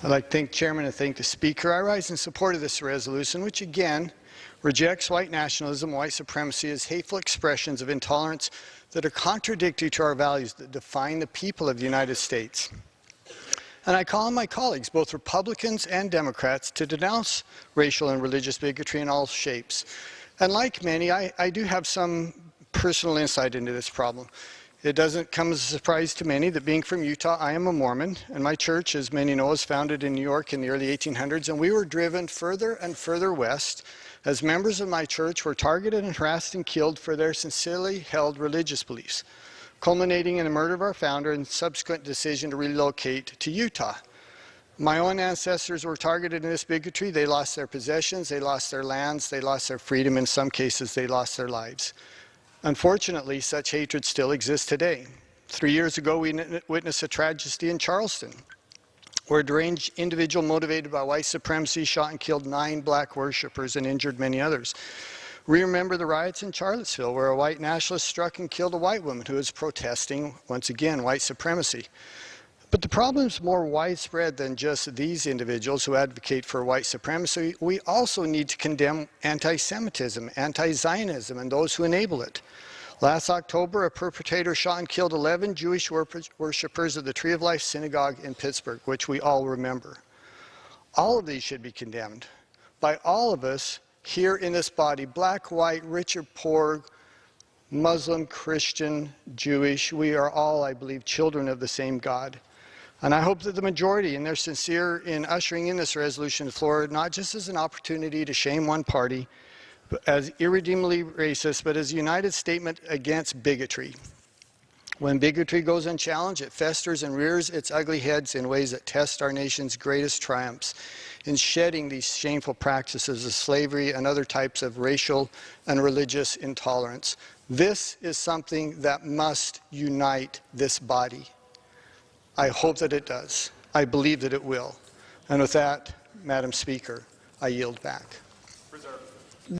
I'd like to thank the Chairman and thank the Speaker. I rise in support of this resolution, which again rejects white nationalism, white supremacy as hateful expressions of intolerance that are contradictory to our values that define the people of the United States. And I call on my colleagues, both Republicans and Democrats, to denounce racial and religious bigotry in all shapes. And like many, I do have some personal insight into this problem. It doesn't come as a surprise to many that being from Utah, I am a Mormon, and my church, as many know, was founded in New York in the early 1800s, and we were driven further and further west as members of my church were targeted and harassed and killed for their sincerely held religious beliefs, culminating in the murder of our founder and subsequent decision to relocate to Utah. My own ancestors were targeted in this bigotry. They lost their possessions, they lost their lands, they lost their freedom. In some cases, they lost their lives. Unfortunately, such hatred still exists today. 3 years ago, we witnessed a tragedy in Charleston, where a deranged individual motivated by white supremacy shot and killed 9 black worshipers and injured many others. We remember the riots in Charlottesville, where a white nationalist struck and killed a white woman who was protesting, once again, white supremacy. But the problem is more widespread than just these individuals who advocate for white supremacy. We also need to condemn anti-Semitism, anti-Zionism, and those who enable it. Last October, a perpetrator shot and killed 11 Jewish worshipers at the Tree of Life Synagogue in Pittsburgh, which we all remember. All of these should be condemned by all of us here in this body, black, white, rich or poor, Muslim, Christian, Jewish. We are all, I believe, children of the same God. And I hope that the majority, and they're sincere in ushering in this resolution to the floor, not just as an opportunity to shame one party as irredeemably racist, but as a united statement against bigotry. When bigotry goes unchallenged, it festers and rears its ugly heads in ways that test our nation's greatest triumphs in shedding these shameful practices of slavery and other types of racial and religious intolerance. This is something that must unite this body. I hope that it does. I believe that it will. And with that, Madam Speaker, I yield back.